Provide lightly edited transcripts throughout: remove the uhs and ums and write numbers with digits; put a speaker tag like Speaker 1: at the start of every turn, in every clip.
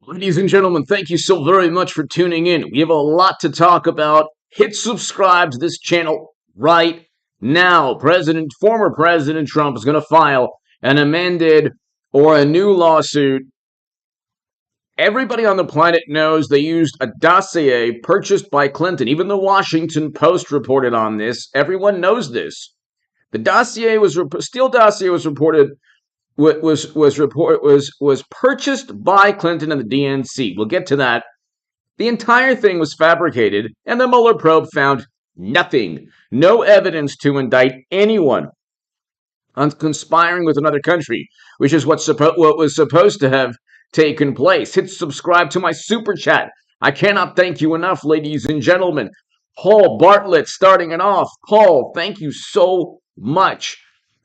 Speaker 1: Ladies and gentlemen, thank you so very much for tuning in. We have a lot to talk about. Hit subscribe to this channel right now. Former President Trump is going to file an amended or a new lawsuit. Everybody on the planet knows they used a dossier purchased by Clinton. Even the Washington Post reported on this. Everyone knows this. The Steele dossier was reported was purchased by Clinton and the DNC. We'll get to that. The entire thing was fabricated, and the Mueller probe found nothing, no evidence to indict anyone on conspiring with another country, which is what was supposed to have taken place. Hit subscribe to my super chat. I cannot thank you enough, ladies and gentlemen. Paul Bartlett starting it off. Paul, thank you so much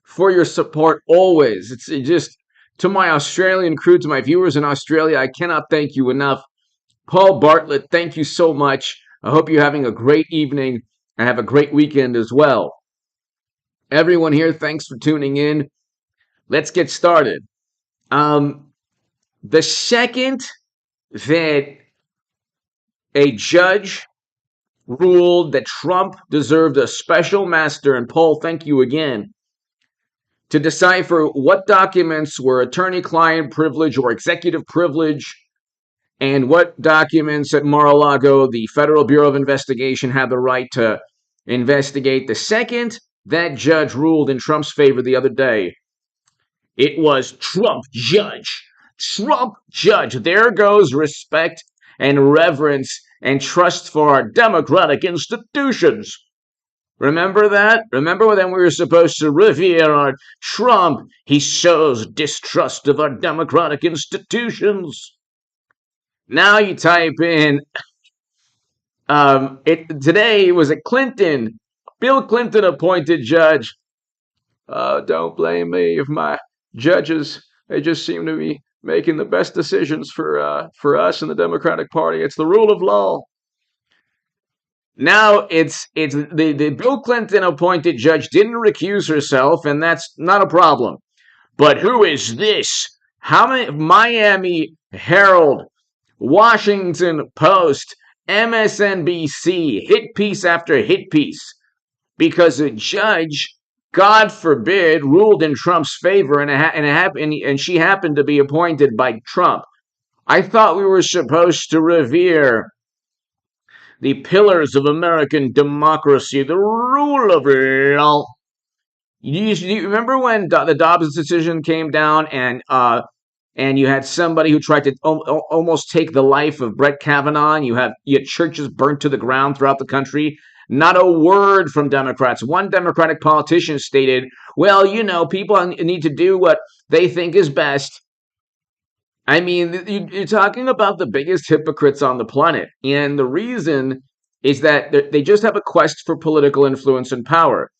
Speaker 1: for your support always. It's just to my Australian crew, to my viewers in Australia, I cannot thank you enough. Paul Bartlett, thank you so much. I hope you're having a great evening and have a great weekend as well. Everyone here, thanks for tuning in. Let's get started. The second that a judge ruled that Trump deserved a special master, and Paul, thank you again, to decipher what documents were attorney-client privilege or executive privilege, and what documents at Mar-a-Lago the Federal Bureau of Investigation had the right to investigate. The second that judge ruled in Trump's favor the other day, it was Trump judge. Trump judge. There goes respect and reverence and trust for our democratic institutions. Remember that? Remember when we were supposed to revere our Trump? He shows distrust of our democratic institutions. Now you type in, today was a Clinton, Bill Clinton appointed judge. Don't blame me if my judges, they just seem to be making the best decisions for us in the Democratic Party. It's the rule of law. Now it's the Bill Clinton appointed judge didn't recuse herself, and that's not a problem. But who is this? How many Miami Herald, Washington Post, MSNBC, hit piece after hit piece, because a judge, God forbid, ruled in Trump's favor, and she happened to be appointed by Trump. I thought we were supposed to revere the pillars of American democracy, the rule of law. You remember when the Dobbs decision came down, and you had somebody who tried to almost take the life of Brett Kavanaugh, and you had churches burnt to the ground throughout the country? Not a word from Democrats. One Democratic politician stated, well, people need to do what they think is best. I mean, you're talking about the biggest hypocrites on the planet. And the reason is that they just have a quest for political influence and power.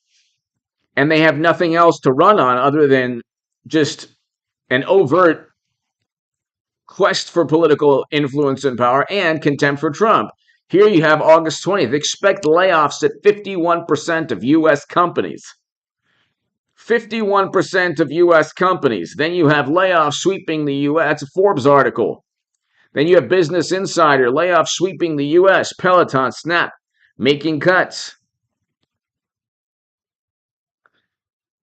Speaker 1: And they have nothing else to run on other than just an overt quest for political influence and power and contempt for Trump. Here you have August 20th. Expect layoffs at 51% of U.S. companies. 51% of U.S. companies. Then you have layoffs sweeping the U.S. That's a Forbes article. Then you have Business Insider, layoffs sweeping the U.S. Peloton, Snap, making cuts.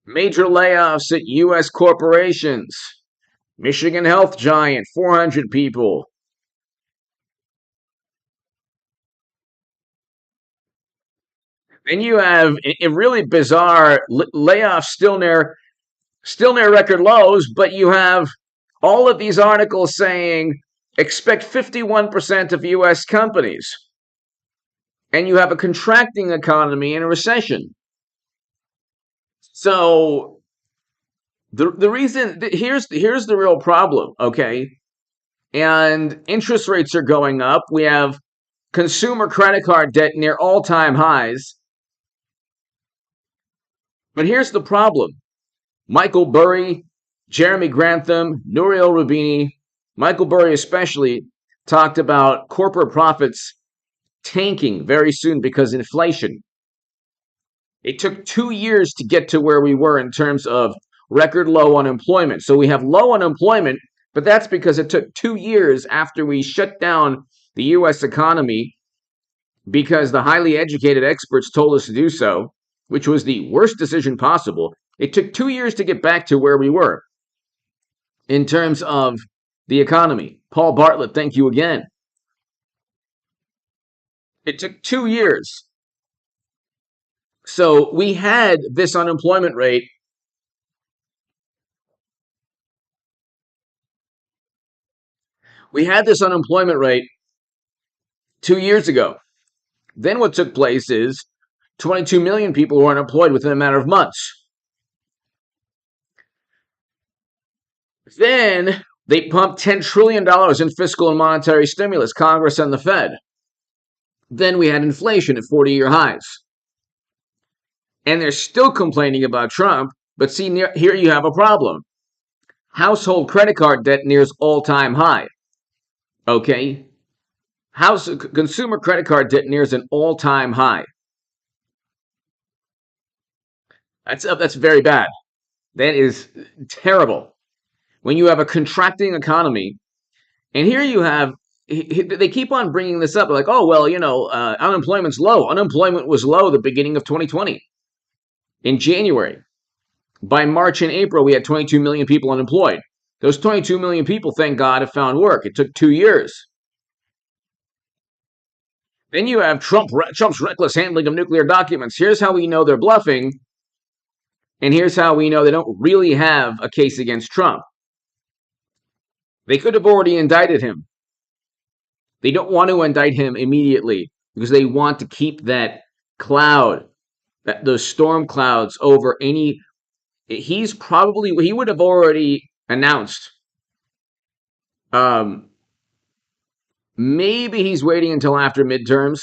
Speaker 1: Major layoffs at U.S. corporations. Michigan Health Giant, 400 people. Then you have a really bizarre layoffs still near record lows, but you have all of these articles saying expect 51% of U.S. companies. And you have a contracting economy in a recession. So the reason, here's the real problem, okay? And interest rates are going up. We have consumer credit card debt near all-time highs. But here's the problem. Michael Burry, Jeremy Grantham, Nouriel Roubini, Michael Burry especially, talked about corporate profits tanking very soon because inflation. It took 2 years to get to where we were in terms of record low unemployment. So we have low unemployment, But that's because it took 2 years after we shut down the U.S. economy because the highly educated experts told us to do so, which was the worst decision possible. It took 2 years to get back to where we were in terms of the economy. Paul Bartlett, thank you again. It took 2 years. So we had this unemployment rate. We had this unemployment rate 2 years ago. Then what took place is 22 million people were unemployed within a matter of months. Then they pumped $10 trillion in fiscal and monetary stimulus, Congress and the Fed. Then we had inflation at 40-year highs. And they're still complaining about Trump, but see, here you have a problem. Household credit card debt nears all-time high. Okay? Consumer credit card debt nears an all-time high. That's very bad. That is terrible. When you have a contracting economy, and here you have, they keep on bringing this up, like, oh, well, unemployment's low. Unemployment was low the beginning of 2020. In January, by March and April, we had 22 million people unemployed. Those 22 million people, thank God, have found work. It took 2 years. Then you have Trump's reckless handling of nuclear documents. Here's how we know they're bluffing, and here's how we know they don't really have a case against Trump. They could have already indicted him. They don't want to indict him immediately because they want to keep that cloud, those storm clouds over any. He would have already announced. Maybe he's waiting until after midterms.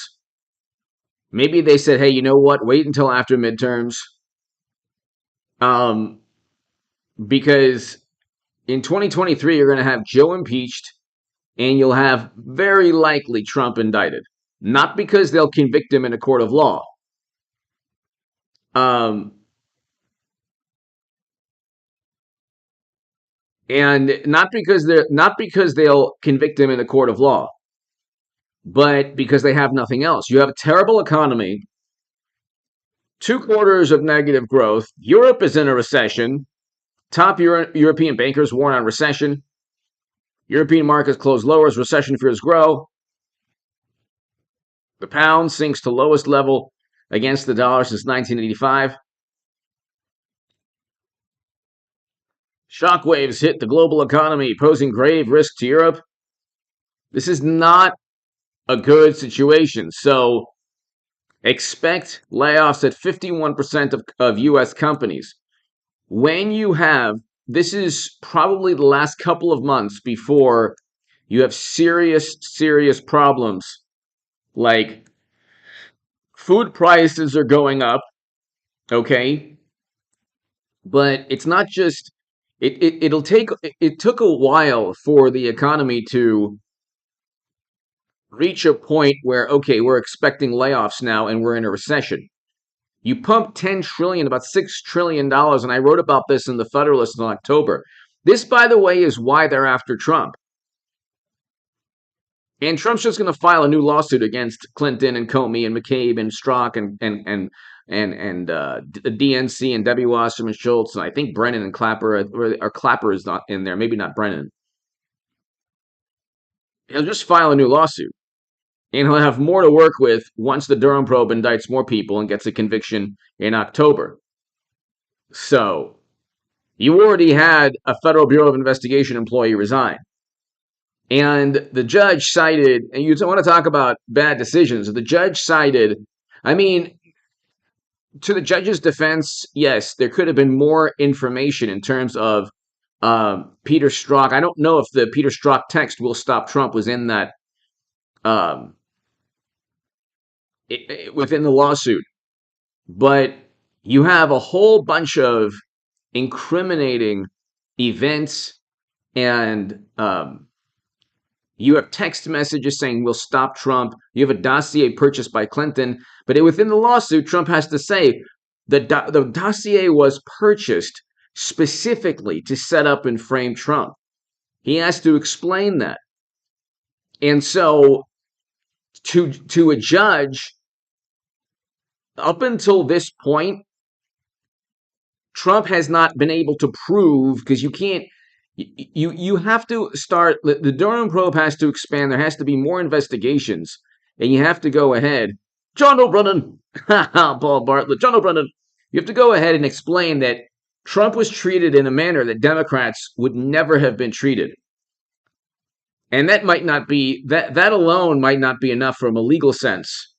Speaker 1: Maybe they said, hey, you know what? Wait until after midterms. Because in 2023, you're going to have Joe impeached, and you'll have very likely Trump indicted. Not because they'll convict him in a court of law. And not because they'll convict him in a court of law, but because they have nothing else. You have a terrible economy, 2 quarters of negative growth. Europe is in a recession. Top European bankers warn on recession. European markets close lower as recession fears grow. The pound sinks to lowest level against the dollar since 1985. Shockwaves hit the global economy, posing grave risk to Europe. This is not a good situation. So expect layoffs at 51% of U.S. companies. When you have, this is probably the last couple of months before you have serious problems, like food prices are going up, okay? But it's not just, it took a while for the economy to reach a point where, okay, we're expecting layoffs now and we're in a recession. You pumped $10 trillion, about $6 trillion, and I wrote about this in the Federalist in October. This, by the way, is why they're after Trump. And Trump's just going to file a new lawsuit against Clinton and Comey and McCabe and Strzok and the DNC and Debbie Wasserman Schultz, and I think Brennan and Clapper, or Clapper is not in there, maybe not Brennan. He'll just file a new lawsuit. And he'll have more to work with once the Durham probe indicts more people and gets a conviction in October. So, you already had a Federal Bureau of Investigation employee resign. And the judge cited, and you want to talk about bad decisions, the judge cited, I mean, to the judge's defense, yes, there could have been more information in terms of Peter Strzok. I don't know if the Peter Strzok text, "Will Stop Trump," was in that within the lawsuit. But you have a whole bunch of incriminating events, and you have text messages saying "We'll stop Trump." You have a dossier purchased by Clinton, but within the lawsuit, Trump has to say the dossier was purchased specifically to set up and frame Trump. He has to explain that. And so to a judge, up until this point, Trump has not been able to prove, because you can't, you have to start, the Durham probe has to expand. There has to be more investigations, and you have to go ahead. John O'Brien, Paul Bartlett, John O'Brien, you have to go ahead and explain that Trump was treated in a manner that Democrats would never have been treated. And that might not be, that alone might not be enough from a legal sense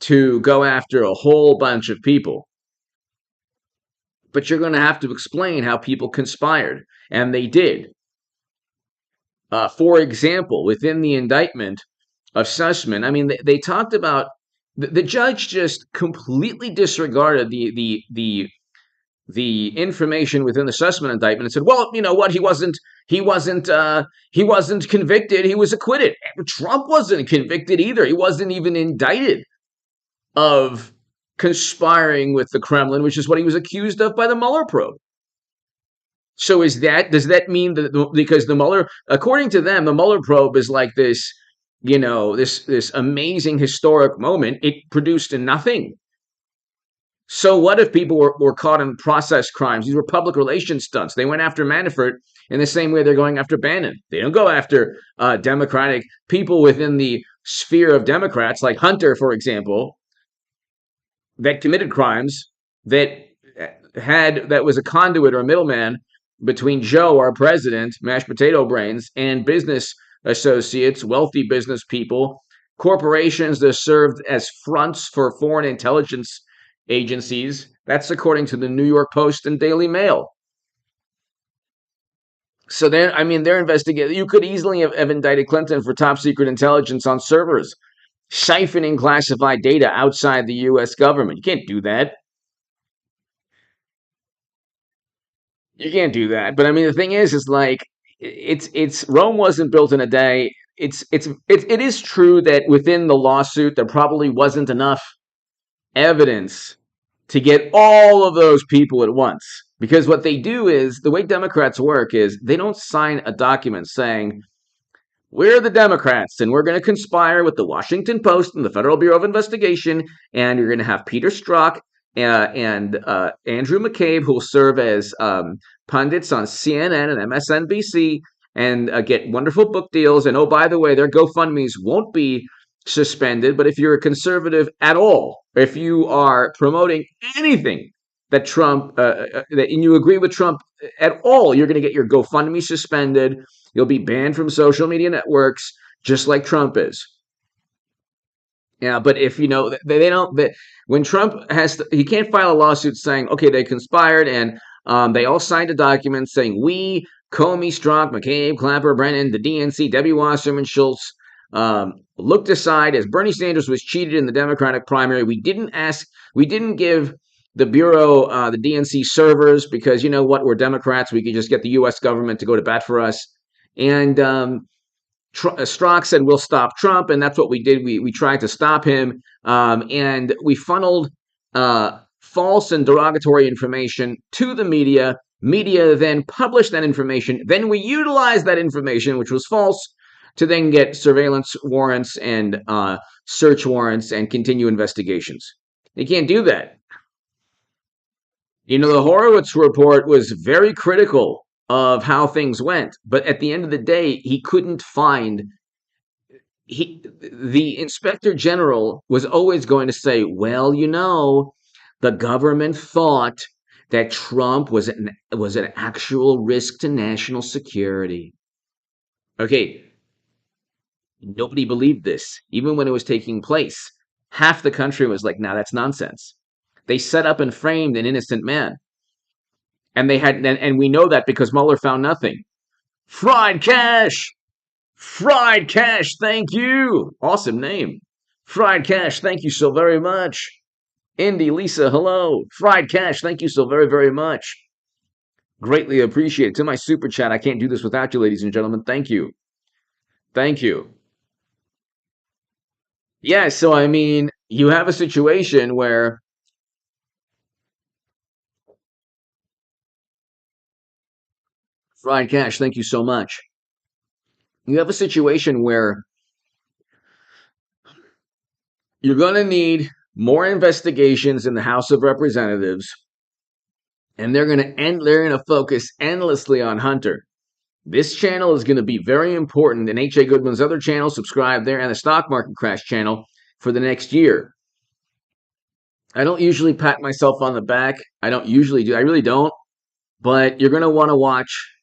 Speaker 1: to go after a whole bunch of people. But you're going to have to explain how people conspired, and they did. For example, within the indictment of Sussman, I mean, they talked about the judge just completely disregarded the information within the Sussman indictment and said, "Well, you know what? He wasn't convicted. He was acquitted." Trump wasn't convicted either. He wasn't even indicted of conspiring with the Kremlin, which is what he was accused of by the Mueller probe. So does that mean that, because the Mueller, according to them, the Mueller probe is like this, this amazing historic moment? It produced nothing. So what if people were caught in process crimes? These were public relations stunts. They went after Manafort in the same way they're going after Bannon. They don't go after Democratic people within the sphere of Democrats, like Hunter, for example, that committed crimes, that was a conduit or a middleman between Joe, our president, mashed potato brains, and business associates, wealthy business people, corporations that served as fronts for foreign intelligence agencies. That's according to the New York Post and Daily Mail. So they're investigating. You could easily have indicted Clinton for top secret intelligence on servers, siphoning classified data outside the U.S. government. You can't do that. You can't do that. But I mean, the thing is like, it's Rome wasn't built in a day. It is true that within the lawsuit there probably wasn't enough evidence to get all of those people at once. Because what they do is, the way Democrats work is, they don't sign a document saying, "We're the Democrats, and we're going to conspire with the Washington Post and the Federal Bureau of Investigation, and you're going to have Peter Strzok and Andrew McCabe, who will serve as pundits on CNN and MSNBC, and get wonderful book deals. And oh, by the way, their GoFundMes won't be suspended, but if you're a conservative at all, if you are promoting anything that that you agree with Trump at all, you're going to get your GoFundMe suspended. You'll be banned from social media networks, just like Trump is." Yeah, but if they don't, when Trump he can't file a lawsuit saying, okay, they conspired, and they all signed a document saying, "We, Comey, Strzok, McCabe, Clapper, Brennan, the DNC, Debbie Wasserman, Schultz, looked aside as Bernie Sanders was cheated in the Democratic primary. We didn't give the Bureau, the DNC servers, because you know what, we're Democrats. We could just get the U.S. government to go to bat for us." And Strzok said, "We'll stop Trump," and that's what we did. We tried to stop him, and we funneled false and derogatory information to the media. Media then published that information. Then we utilized that information, which was false, to then get surveillance warrants and search warrants and continue investigations. They can't do that. The Horowitz report was very critical of how things went, but at the end of the day, he couldn't find. The inspector general was always going to say, "Well, the government thought that Trump was an actual risk to national security." Okay, nobody believed this, even when it was taking place. Half the country was like, "Nah, that's nonsense." They set up and framed an innocent man. And we know that because Mueller found nothing. Fried Cash! Fried Cash, thank you! Awesome name. Fried Cash, thank you so very much. Indy, Lisa, hello. Fried Cash, thank you so very, very much. Greatly appreciate it. To my super chat, I can't do this without you, ladies and gentlemen. Thank you. Thank you. Yeah, so I mean, you have a situation where Fried Cash, thank you so much. You have a situation where you're going to need more investigations in the House of Representatives, and they're going to focus endlessly on Hunter. This channel is going to be very important, and H.A. Goodman's other channel, subscribe there, and the Stock Market Crash channel for the next year. I don't usually pat myself on the back. I don't usually do. I really don't. But you're going to want to watch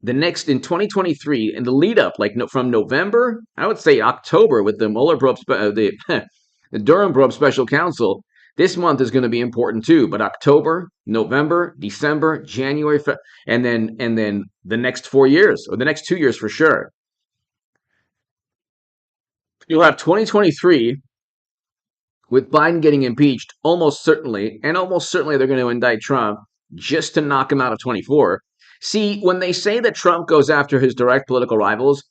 Speaker 1: the next in 2023 in the lead up, like from November, I would say October, with the Mueller probe, the Durham probe special counsel. This month is going to be important too. But October, November, December, January, and then the next 4 years, or the next 2 years for sure. You'll have 2023 with Biden getting impeached almost certainly, and almost certainly they're going to indict Trump just to knock him out of 24. See, when they say that Trump goes after his direct political rivals,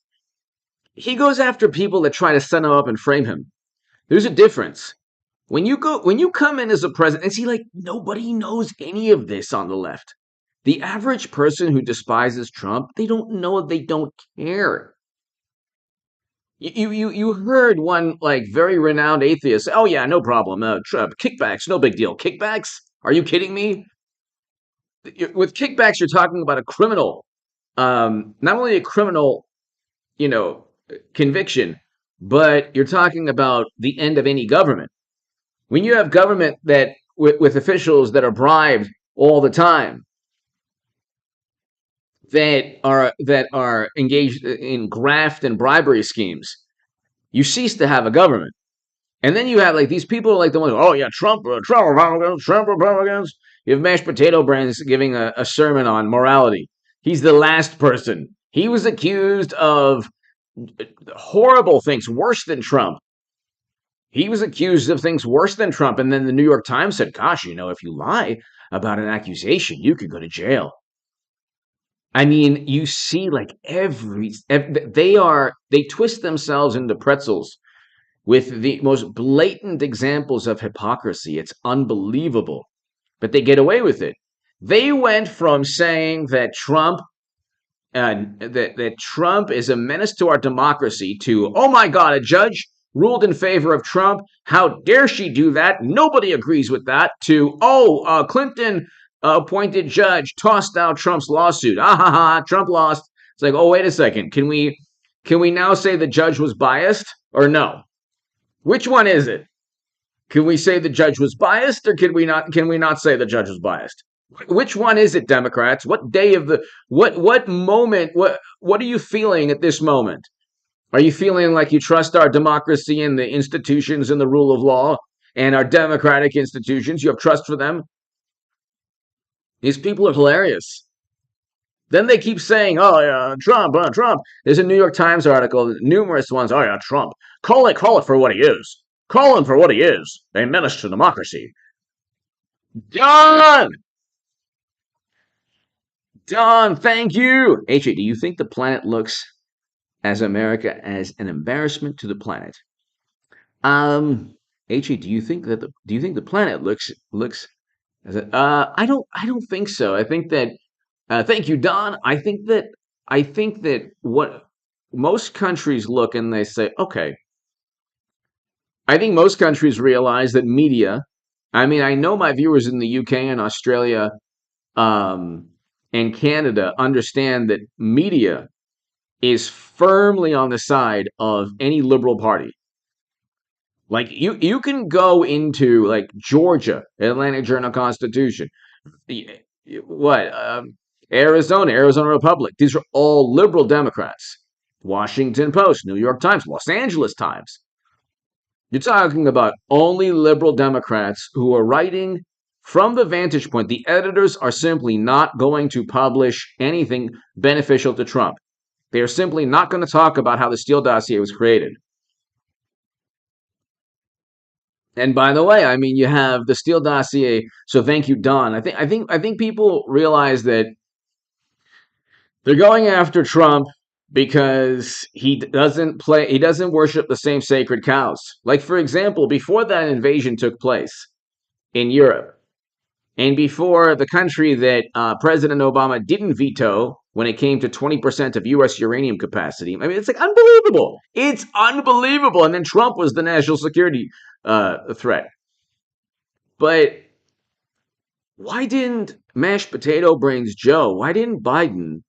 Speaker 1: he goes after people that try to set him up and frame him. There's a difference. When you come in as a president, and see, like, nobody knows any of this on the left. The average person who despises Trump, they don't know, they don't care. You heard one, like, very renowned atheist say, "Oh yeah, no problem. Trump, kickbacks, no big deal. Kickbacks? Are you kidding me? With kickbacks, you're talking about a criminal, not only a criminal, you know, conviction, but you're talking about the end of any government. When you have government that with officials that are bribed all the time, that are engaged in graft and bribery schemes, you cease to have a government. And then you have, like, these people like the ones, oh yeah, Trump Republicans, Trump Republicans. You have mashed potato brains giving a sermon on morality. He's the last person. He was accused of horrible things, worse than Trump. He was accused of things worse than Trump. And then the New York Times said, gosh, if you lie about an accusation, you could go to jail. I mean, you see, like, they twist themselves into pretzels with the most blatant examples of hypocrisy. It's unbelievable, but they get away with it. They went from saying that Trump that Trump is a menace to our democracy to, oh my God, a judge ruled in favor of Trump. How dare she do that? Nobody agrees with that. To, Clinton appointed judge tossed out Trump's lawsuit. Ah ha ha, Trump lost. It's like, oh, wait a second. Can we now say the judge was biased or no? Which one is it? Can we say the judge was biased, or can we not say the judge was biased? Which one is it, Democrats? What day of the what moment, what are you feeling at this moment? Are you feeling like you trust our democracy and the institutions and the rule of law and our democratic institutions? You have trust for them? These people are hilarious. Then they keep saying, oh yeah, Trump, Trump. There's a New York Times article, numerous ones. Oh yeah, Trump. Call it for what he is. Call him for what he is. A menace to democracy. Don, thank you. H.A., do you think the planet looks as America as an embarrassment to the planet? H.A., do you think the planet looks as a, I don't think so. I think that thank you, Don. I think that what most countries look and they say, okay. I think most countries realize that media. I mean, I know my viewers in the UK and Australia, and Canada understand that media is firmly on the side of any liberal party. Like, you can go into, like, Georgia, Atlantic Journal-Constitution, what Arizona Republic. These are all liberal Democrats. Washington Post, New York Times, Los Angeles Times. You're talking about only liberal Democrats who are writing from the vantage point. The editors are simply not going to publish anything beneficial to Trump. They are simply not going to talk about how the Steele dossier was created. And by the way, I mean, you have the Steele dossier. So thank you, Don. I think people realize that they're going after Trump because he doesn't worship the same sacred cows. Like, for example, before that invasion took place in Europe, and before the country that President Obama didn't veto when it came to 20% of U.S. uranium capacity. I mean, it's like unbelievable. It's unbelievable. And then Trump was the national security threat. But why didn't mashed potato brains Joe, why didn't Biden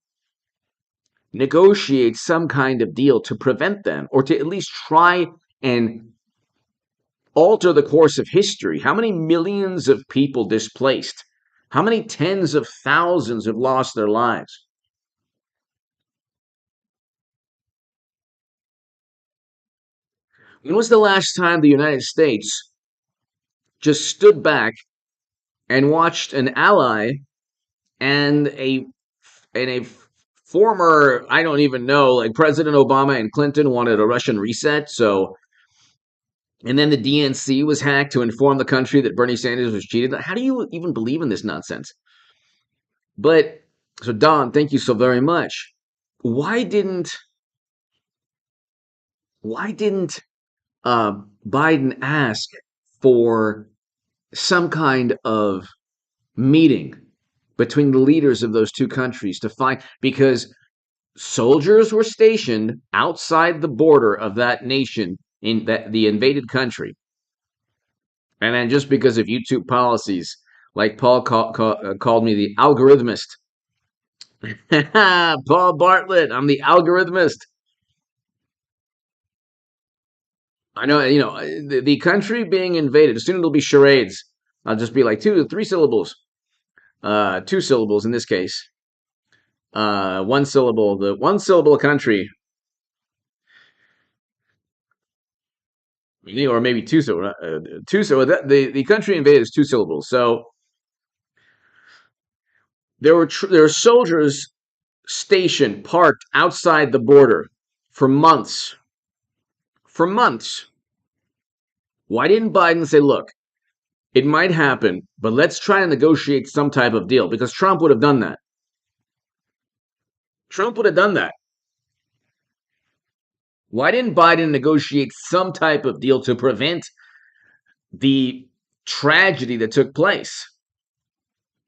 Speaker 1: negotiate some kind of deal to prevent them, or to at least try and alter the course of history? How many millions of people displaced? How many tens of thousands have lost their lives? When was the last time the United States just stood back and watched an ally and a former, I don't even know, like President Obama and Clinton wanted a Russian reset, so and then the DNC was hacked to inform the country that Bernie Sanders was cheated. How do you even believe in this nonsense? But so Don, thank you so very much. Why didn't why didn't uh, Biden ask for some kind of meeting between the leaders of those two countries to find, because soldiers were stationed outside the border of that nation in that the invaded country, and then just because of YouTube policies, like called me the algorithmist. Paul Bartlett, I'm the algorithmist. I know, the country being invaded. Soon it'll be charades. I'll just be like 2 to 3 syllables, 2 syllables in this case. 1 syllable. The 1 syllable country, or maybe two. So two. So the country invaded is 2 syllables. So there were soldiers stationed, parked outside the border for months. For months. Why didn't Biden say, look, it might happen, but let's try and negotiate some type of deal? Because Trump would have done that. Trump would have done that. Why didn't Biden negotiate some type of deal to prevent the tragedy that took place?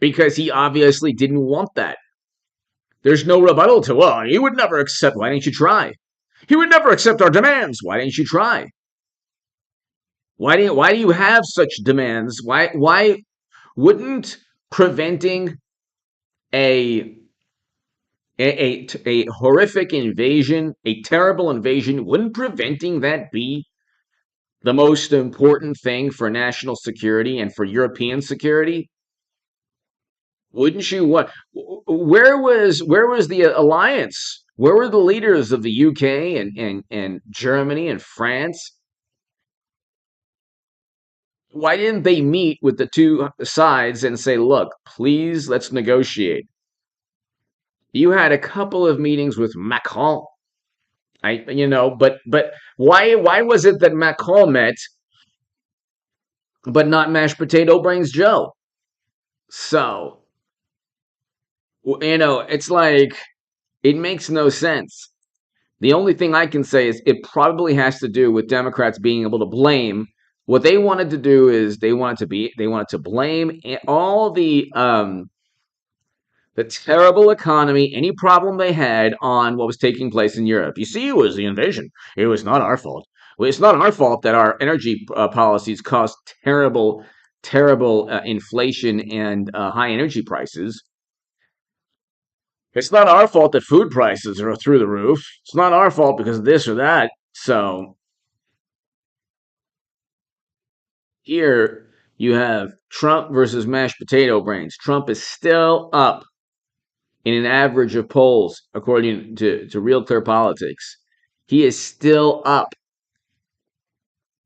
Speaker 1: Because he obviously didn't want that. There's no rebuttal to, well, he would never accept. Why didn't you try? He would never accept our demands. Why didn't you try? Why do you have such demands? Why wouldn't preventing a a horrific invasion, a terrible invasion, wouldn't preventing that be the most important thing for national security and for European security? Wouldn't you want? Where was the alliance? Where were the leaders of the UK and Germany and France? Why didn't they meet with the two sides and say, look, please, let's negotiate? You had a couple of meetings with Macron. But why was it that Macron met, but not mashed potato brains Joe? So, it's like, it makes no sense. The only thing I can say is it probably has to do with Democrats being able to blame. What they wanted to do is they wanted to blame all the terrible economy, any problem they had, on what was taking place in Europe. You see, it was the invasion. It was not our fault. Well, it's not our fault that our energy policies caused terrible, terrible inflation and high energy prices. It's not our fault that food prices are through the roof. It's not our fault because of this or that. So here you have Trump versus mashed potato brains. Trump is still up in an average of polls, according to Real Clear Politics. He is still up.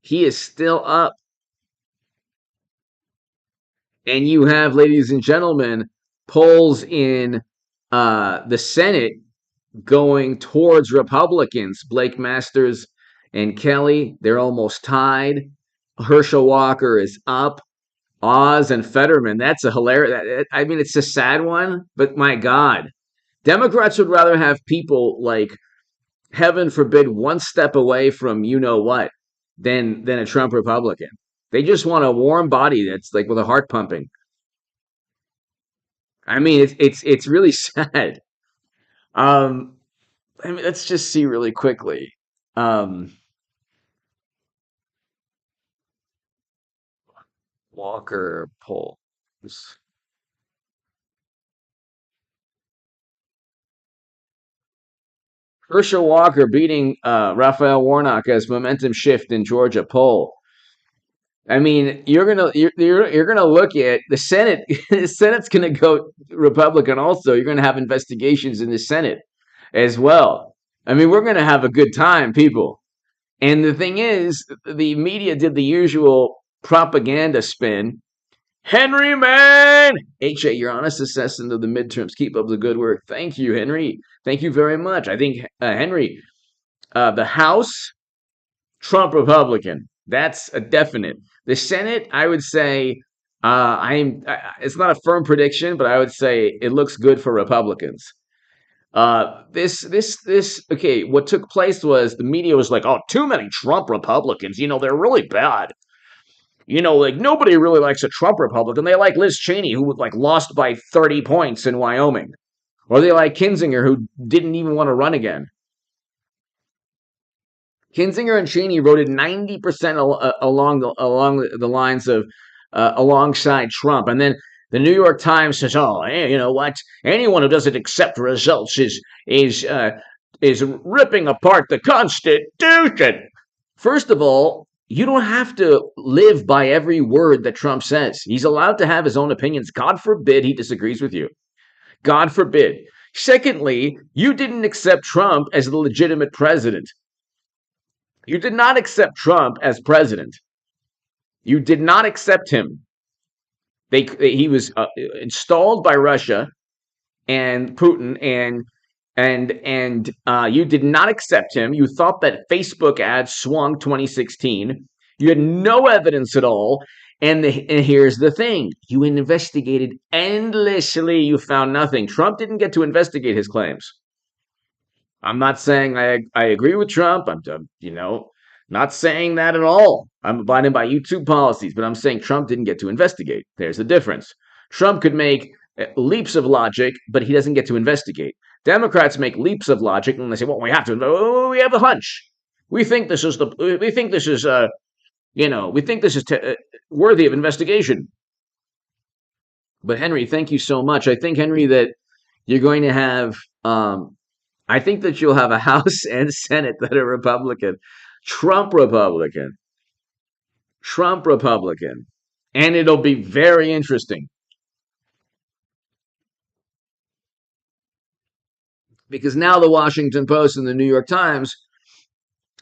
Speaker 1: He is still up. And you have, ladies and gentlemen, polls in the Senate going towards Republicans. Blake Masters and Kelly, they're almost tied. Herschel Walker is up. Oz and Fetterman, that's a hilarious. I mean, it's a sad one, but my God, Democrats would rather have people like, heaven forbid, one step away from you know what than a Trump Republican. They just want a warm body that's like with a heart pumping. I mean, it's really sad. Um, I mean, let's just see really quickly. Um, Walker polls. Herschel Walker beating Raphael Warnock as momentum shift in Georgia poll. I mean, you're gonna look at the Senate. The Senate's gonna go Republican. Also, you're gonna have investigations in the Senate as well. I mean, we're gonna have a good time, people. And the thing is, the media did the usual propaganda spin. Henry, man! HA, your honest assessment of the midterms. Keep up the good work. Thank you, Henry. Thank you very much. I think, Henry, the House, Trump Republican. That's a definite. The Senate, I would say, it's not a firm prediction, but I would say it looks good for Republicans. Okay, what took place was the media was like, oh, too many Trump Republicans. They're really bad. Like nobody really likes a Trump Republican. They like Liz Cheney, who like lost by 30 points in Wyoming. Or they like Kinzinger, who didn't even want to run again. Kinzinger and Cheney voted 90% along the lines of alongside Trump. And then the New York Times says, "Oh, you know what? Anyone who doesn't accept results is ripping apart the Constitution." First of all, you don't have to live by every word that Trump says. He's allowed to have his own opinions. God forbid he disagrees with you. God forbid. Secondly, you didn't accept Trump as the legitimate president. You did not accept Trump as president. You did not accept him. He was installed by Russia and Putin, and you did not accept him. You thought that Facebook ads swung 2016. You had no evidence at all. And here's the thing: you investigated endlessly. You found nothing. Trump didn't get to investigate his claims. I'm not saying I agree with Trump. Not saying that at all. I'm abiding by YouTube policies, but I'm saying Trump didn't get to investigate. There's the difference. Trump could make leaps of logic, but he doesn't get to investigate. Democrats make leaps of logic, and they say, "Well, we have to. Oh, we have a hunch. We think this is We think this is. We think this is worthy of investigation." But Henry, thank you so much. I think, Henry, that you're going to have. I think that you'll have a House and Senate that are Republican. Trump Republican. Trump Republican. And it'll be very interesting because now the Washington Post and the New York Times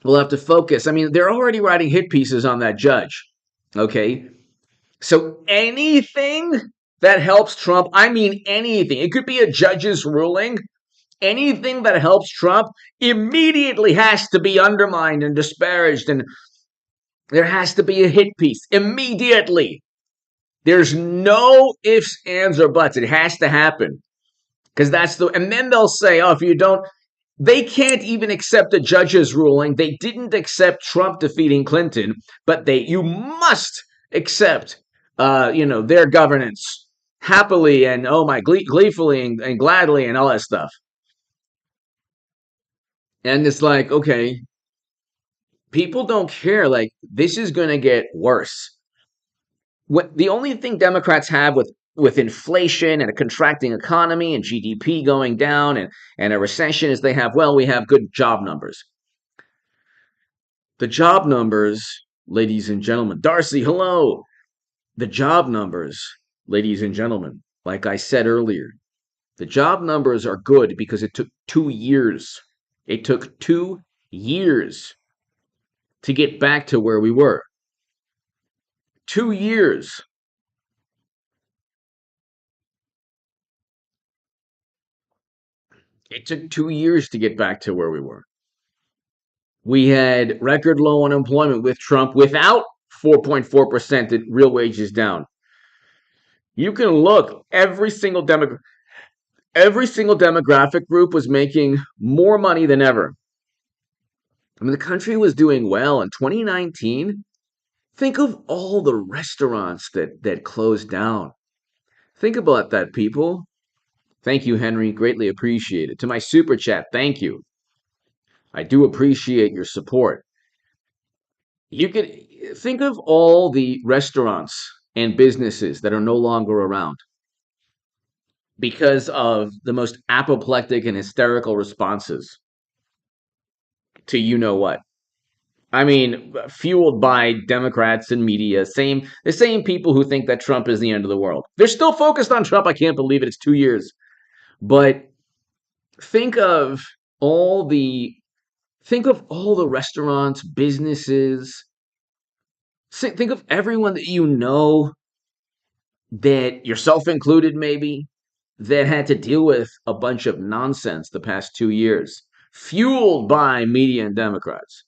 Speaker 1: will have to focus. I mean, they're already writing hit pieces on that judge. Okay. So anything that helps Trump, I mean anything, it could be a judge's ruling. Anything that helps Trump immediately has to be undermined and disparaged, and there has to be a hit piece immediately. There's no ifs, ands, or buts. It has to happen because and then they'll say, "Oh, if you don't," they can't even accept a judge's ruling. They didn't accept Trump defeating Clinton, but you must accept, their governance happily and gleefully and gladly and all that stuff. And it's like, okay, people don't care. Like, this is going to get worse. The only thing Democrats have with inflation and a contracting economy and GDP going down and a recession is we have good job numbers. The job numbers, ladies and gentlemen, Darcy, hello. The job numbers, ladies and gentlemen, like I said earlier, the job numbers are good because it took 2 years. It took 2 years to get back to where we were. 2 years. It took 2 years to get back to where we were. We had record low unemployment with Trump without 4.4% real wages down. You can look, every single demographic group was making more money than ever. I mean, the country was doing well in 2019. Think of all the restaurants that closed down. Think about that, people. Thank you, Henry. Greatly appreciated. To my super chat, thank you. I do appreciate your support. You could think of all the restaurants and businesses that are no longer around because of the most apoplectic and hysterical responses to you know what. I mean, fueled by Democrats and media, the same people who think that Trump is the end of the world. They're still focused on Trump. I can't believe it. It's 2 years. But think of all the think of all the restaurants, businesses. Think of everyone that you know, that yourself included, maybe, that had to deal with a bunch of nonsense the past 2 years, fueled by media and Democrats.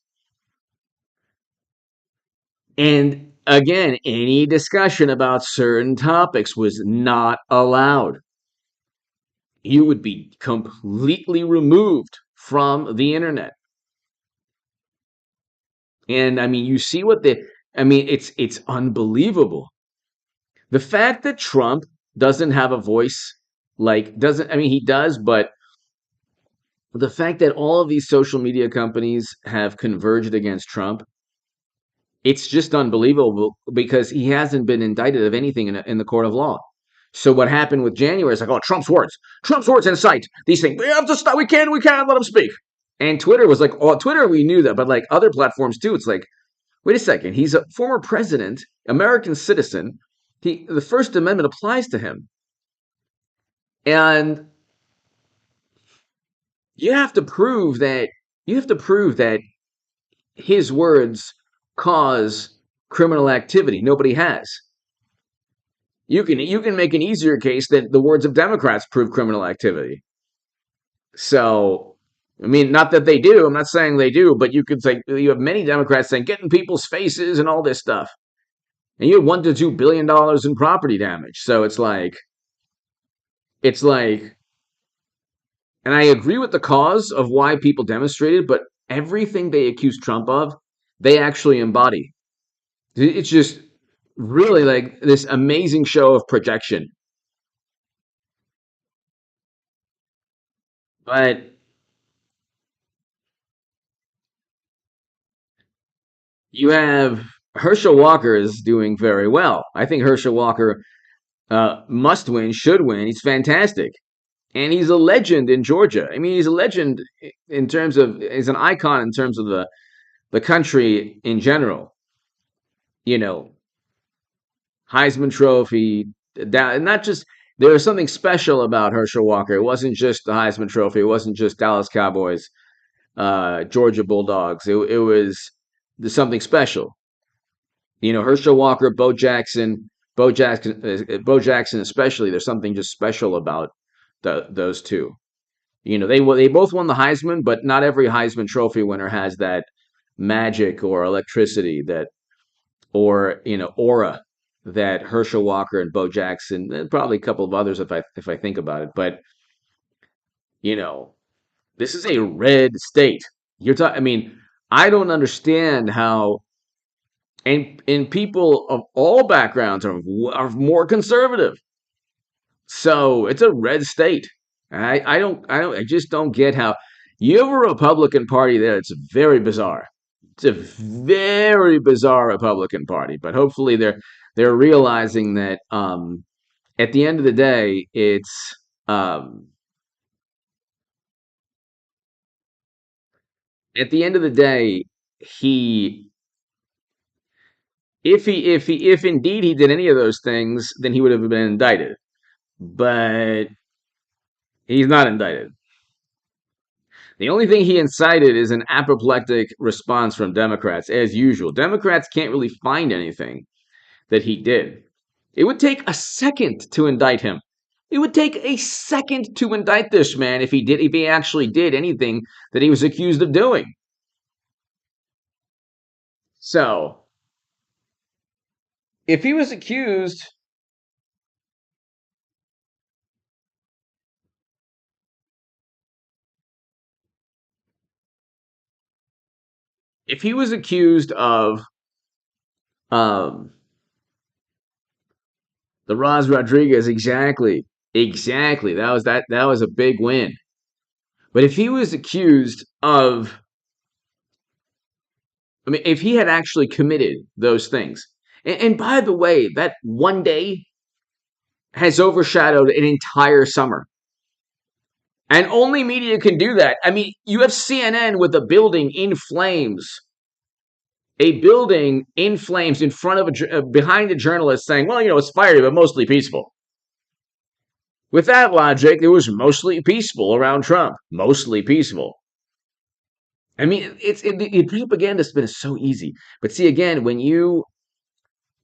Speaker 1: And again, any discussion about certain topics was not allowed. You would be completely removed from the internet. And I mean, you see it's unbelievable. The fact that Trump doesn't have a voice, like, doesn't, I mean, he does, but the fact that all of these social media companies have converged against Trump, it's just unbelievable because he hasn't been indicted of anything in the court of law. So what happened with January is like, oh, Trump's words incite these things. We have to stop. We can't let him speak. And Twitter was like, oh, Twitter, we knew that, but like other platforms too, it's like, wait a second, he's a former president, American citizen. The First Amendment applies to him, and you have to prove that you have to prove that his words cause criminal activity. Nobody has. You can make an easier case that the words of Democrats prove criminal activity. So, I mean, not that they do. I'm not saying they do, but you could say you have many Democrats saying get in people's faces and all this stuff, and you have $1 to $2 billion in property damage. So it's like, and I agree with the cause of why people demonstrated, but everything they accuse Trump of, they actually embody. It's just really like this amazing show of projection. But you have Herschel Walker is doing very well. I think Herschel Walker must win, should win. He's fantastic. And he's a legend in Georgia. I mean, he's a legend in terms of, he's an icon in terms of the country in general. You know, Heisman Trophy, that, and not just, there was something special about Herschel Walker. It wasn't just the Heisman Trophy. It wasn't just Dallas Cowboys, Georgia Bulldogs. It was something special. You know, Herschel Walker, Bo Jackson especially. There's something just special about those two. You know, they both won the Heisman, but not every Heisman Trophy winner has that magic or electricity that, or aura that Herschel Walker and Bo Jackson, and probably a couple of others if I think about it. But you know, this is a red state. You're talking. I mean, I don't understand how, and people of all backgrounds are more conservative. So it's a red state. I just don't get how you have a Republican Party there. It's very bizarre. It's a very bizarre Republican Party, but hopefully they're realizing that at the end of the day, um, at the end of the day, he if indeed he did any of those things, then he would have been indicted. But he's not indicted. The only thing he incited is an apoplectic response from Democrats, as usual. Democrats can't really find anything that he did. It would take a second to indict him. It would take a second to indict this man if he actually did anything that he was accused of doing. So, if he was accused, if he was accused of um, the Roz Rodriguez, exactly, Exactly. That was a big win. But if he was accused of, I mean, if he had actually committed those things, and by the way, that one day has overshadowed an entire summer. And only media can do that. I mean, you have CNN with a building in flames, a building in flames in front of behind a journalist saying, "Well, it's fiery, but mostly peaceful." With that logic, it was mostly peaceful around Trump, mostly peaceful. I mean, the propaganda spin is so easy. But see, again, when you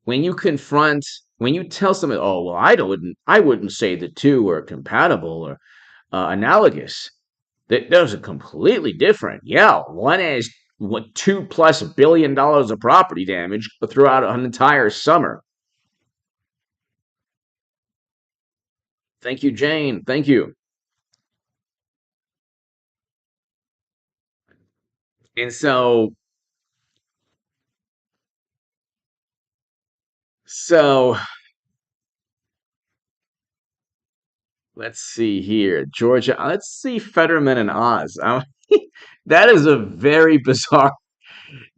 Speaker 1: tell someone, "Oh, well, I wouldn't say the two are compatible or analogous," those are completely different. Yeah, one has what $2+ billion of property damage throughout an entire summer. Thank you, Jane. Thank you. And so let's see here, Georgia. Let's see Fetterman and Oz. That is a very bizarre.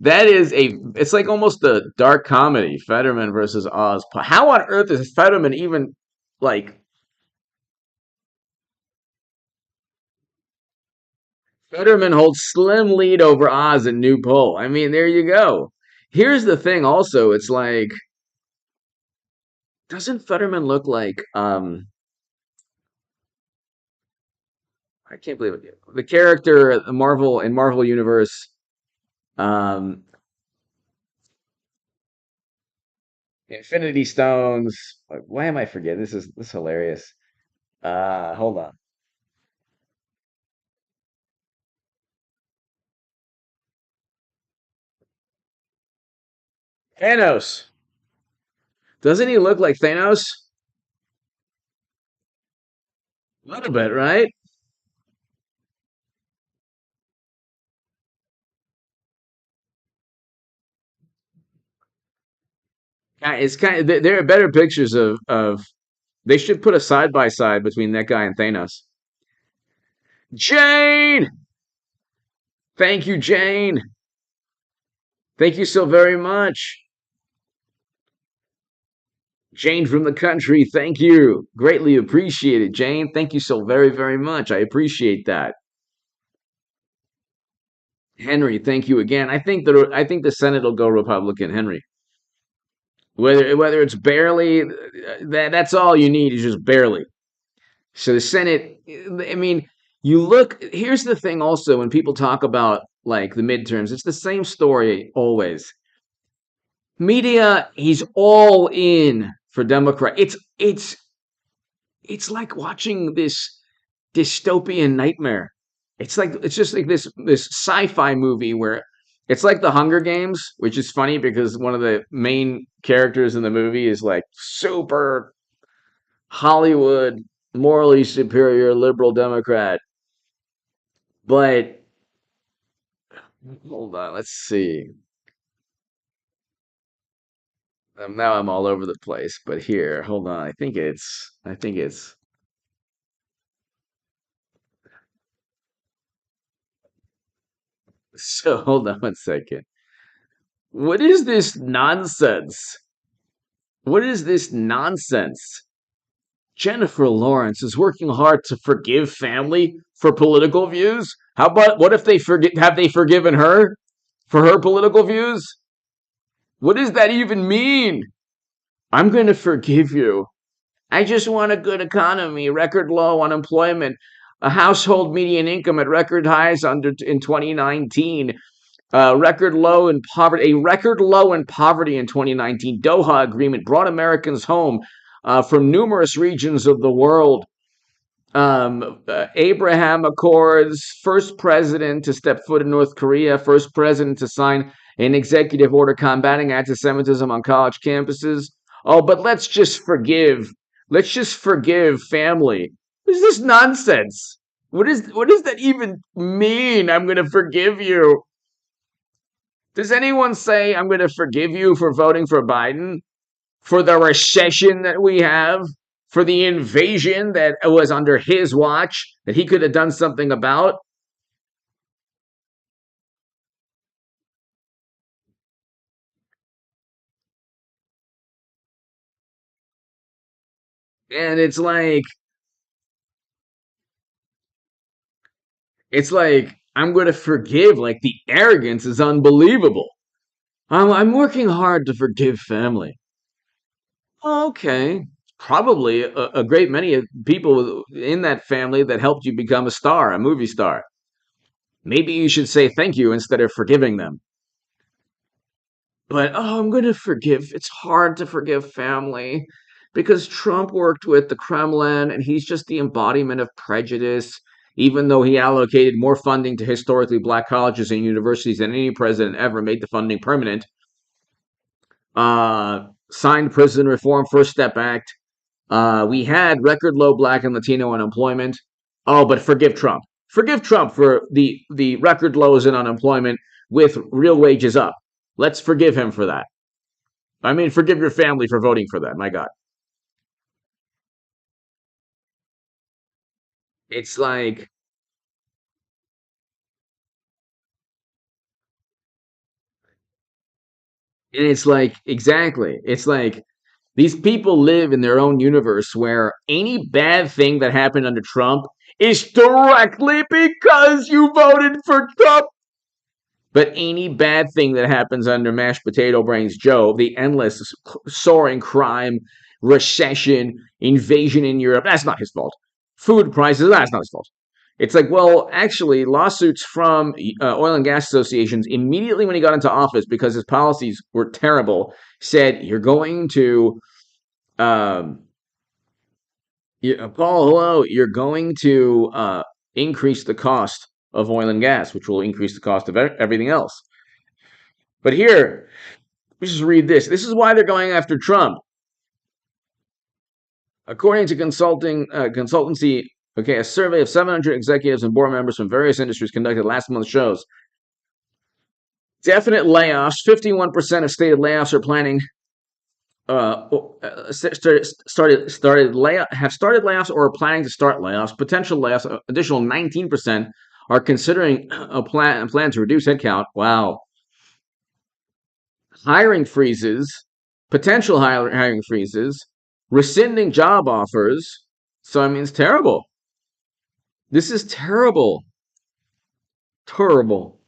Speaker 1: That is a. It's like almost a dark comedy. Fetterman versus Oz. How on earth is Fetterman even like? Fetterman holds slim lead over Oz in new poll. I mean, there you go. Here's the thing. Also, it's like, doesn't Fetterman look like I can't believe it. The character Marvel in Marvel Universe, um, Infinity Stones. Why am I forgetting? This is hilarious. Hold on. Thanos. Doesn't he look like Thanos? A little bit, right? It's kind of there are better pictures of. They should put a side by side between that guy and Thanos. Jane, thank you, Jane. Thank you so very much. Jane from the country, thank you. Greatly appreciated, Jane. Thank you so very, very much. I appreciate that. Henry, thank you again. I think the Senate will go Republican, Henry. Whether it's barely, that's all you need is just barely. So the Senate, I mean, you look. Here's the thing. Also, when people talk about like the midterms, it's the same story always. Media, he's all in for Democrat. It's like watching this dystopian nightmare. It's just like this sci-fi movie where it's like the Hunger Games, which is funny because one of the main characters in the movie is like super Hollywood, morally superior liberal Democrat. But hold on, let's see. Now I'm all over the place. But here, hold on. I think it's. So hold on one second. What is this nonsense? What is this nonsense? Jennifer Lawrence is working hard to forgive family for political views. How about what if they forget? Have they forgiven her for her political views? What does that even mean? I'm going to forgive you. I just want a good economy, record low unemployment, a household median income at record highs under in 2019, a record low in poverty in 2019. Doha Agreement brought Americans home from numerous regions of the world. Abraham Accords, first president to step foot in North Korea, first president to sign an executive order combating anti-Semitism on college campuses. Oh, but let's just forgive. Let's just forgive family. What is this nonsense? What does that even mean? I'm going to forgive you. Does anyone say I'm going to forgive you for voting for Biden? For the recession that we have? for the invasion that was under his watch that he could have done something about. And it's like I'm going to forgive. Like the arrogance is unbelievable. I'm working hard to forgive family. Okay. Probably a great many people in that family that helped you become a star, a movie star. Maybe you should say thank you instead of forgiving them. But oh, I'm going to forgive. It's hard to forgive family because Trump worked with the Kremlin and he's just the embodiment of prejudice, even though he allocated more funding to historically black colleges and universities than any president ever, made the funding permanent. Signed Prison Reform First Step Act. We had record low black and Latino unemployment. Oh, but forgive Trump. Forgive Trump for the record lows in unemployment with real wages up. Let's forgive him for that. I mean, forgive your family for voting for that. My God. It's like, and it's like, exactly. It's like these people live in their own universe where any bad thing that happened under Trump is directly because you voted for Trump. But any bad thing that happens under mashed potato brains Joe, the endless soaring crime, recession, invasion in Europe, that's not his fault. Food prices, that's not his fault. It's like, well, actually, lawsuits from oil and gas associations immediately when he got into office because his policies were terrible said, you're going to, um, Paul, hello, you're going to increase the cost of oil and gas, which will increase the cost of everything else. But here, let's just read this. This is why they're going after Trump. According to consultancy, okay, a survey of 700 executives and board members from various industries conducted last month shows definite layoffs. 51% of stated layoffs are planning. Have started layoffs or are planning to start layoffs. Potential layoffs. Additional 19% are considering a plan to reduce headcount. Wow. Hiring freezes, potential hiring freezes, rescinding job offers. So I mean, it's terrible. This is terrible, terrible.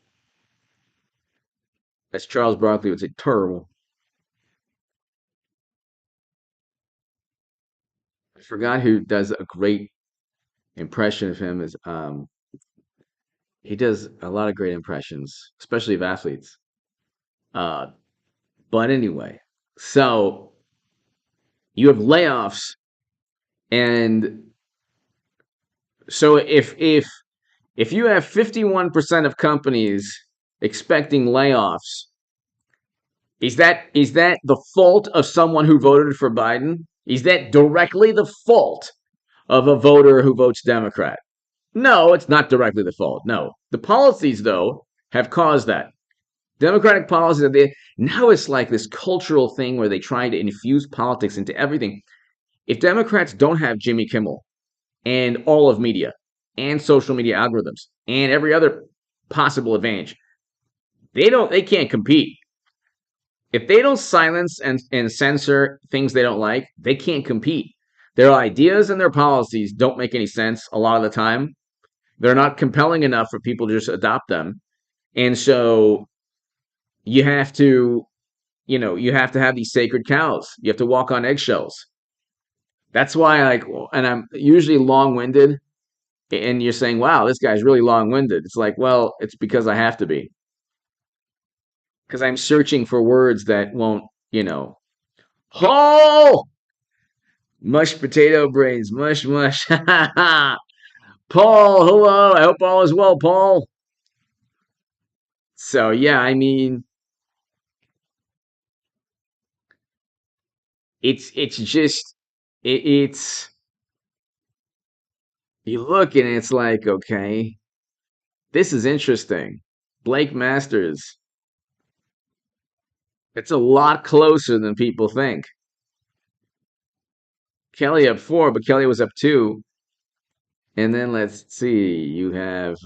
Speaker 1: As Charles Barkley would say, terrible. I forgot who does a great impression of him. Is he does a lot of great impressions, especially of athletes. Uh, but anyway, so you have layoffs, and so if you have 51% of companies expecting layoffs, is that the fault of someone who voted for Biden? Is that directly the fault of a voter who votes Democrat? No, it's not directly the fault. No. The policies, though, have caused that. Democratic policies, now it's like this cultural thing where they try to infuse politics into everything. If Democrats don't have Jimmy Kimmel and all of media and social media algorithms and every other possible advantage, they can't compete. If they don't silence and censor things they don't like, they can't compete. Their ideas and their policies don't make any sense a lot of the time. They're not compelling enough for people to just adopt them. And so you have to, you have to have these sacred cows. You have to walk on eggshells. That's why, and I'm usually long-winded, and you're saying, wow, this guy's really long-winded. It's like, well, it's because I have to be. Because I'm searching for words that won't, Paul! Mush potato brains, mush, mush. Paul, hello. I hope all is well, Paul. So, yeah, I mean, it's just, it's, you look and it's like, okay, this is interesting. Blake Masters, it's a lot closer than people think. Kelly up 4, but Kelly was up 2. And then let's see, you have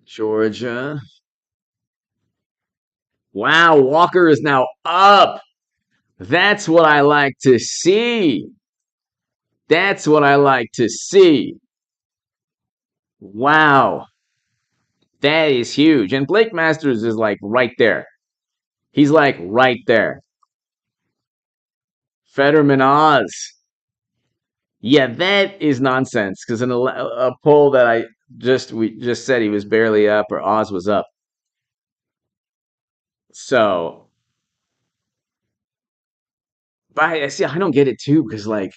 Speaker 1: Georgia. Wow, Walker is now up. That's what I like to see. That's what I like to see. Wow, that is huge. And Blake Masters is like right there. He's like right there. Fetterman Oz. Yeah, that is nonsense. Because in a poll that we just said he was barely up or Oz was up. So, but I see. I don't get it too because like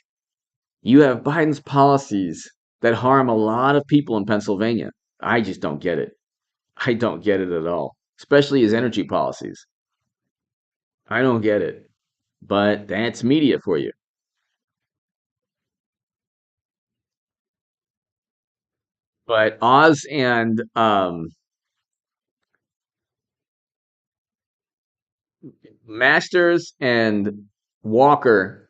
Speaker 1: you have Biden's policies that harm a lot of people in Pennsylvania. I just don't get it. I don't get it at all, especially his energy policies. I don't get it. But that's media for you. But Oz and Masters and Walker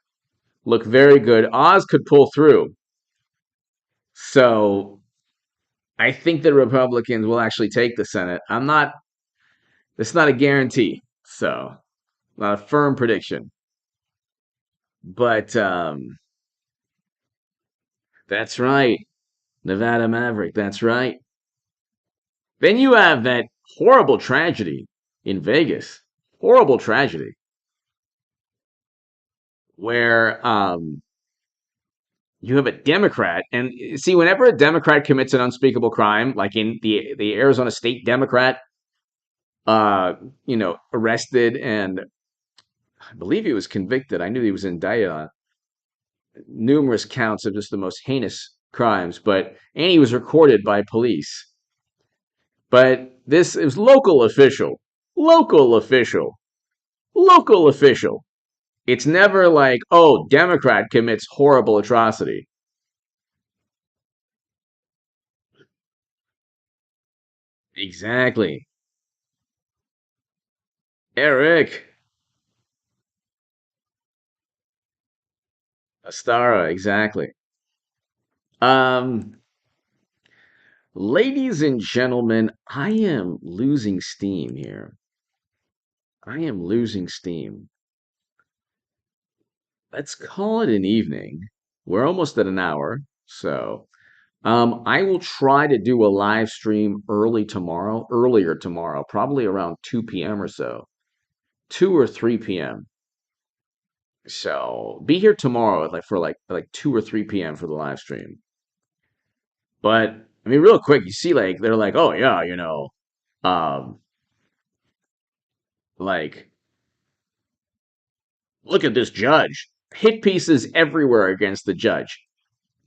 Speaker 1: look very good. Oz could pull through. So I think the Republicans will actually take the Senate. It's not a guarantee. So, not a firm prediction. But that's right. Nevada Maverick. That's right. Then you have that horrible tragedy in Vegas. Horrible tragedy where you have a Democrat, and see, whenever a Democrat commits an unspeakable crime, like in the Arizona State Democrat, uh, arrested and I believe he was convicted. I knew he was indicted on numerous counts of just the most heinous crimes, and he was recorded by police. But this is local official, local official. It's never like, oh, Democrat commits horrible atrocity. Exactly. Eric Astara, exactly. Um, Ladies and gentlemen, I am losing steam here. I am losing steam. Let's call it an evening. We're almost at an hour, so I will try to do a live stream earlier tomorrow, probably around 2 p.m. or so, 2 or 3 p.m. So be here tomorrow, like 2 or 3 p.m. for the live stream. But I mean, real quick, you see, like they're like, oh yeah, um, like look at this judge. Hit pieces everywhere against the judge.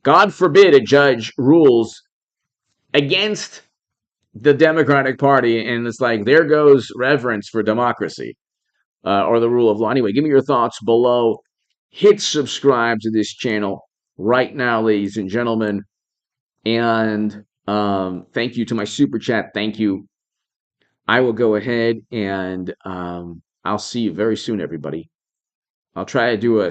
Speaker 1: God forbid a judge rules against the Democratic Party, and it's like there goes reverence for democracy or the rule of law. Anyway, give me your thoughts below. Hit subscribe to this channel right now, ladies and gentlemen. And thank you to my super chat. Thank you. I will go ahead and I'll see you very soon, everybody. I'll try to do a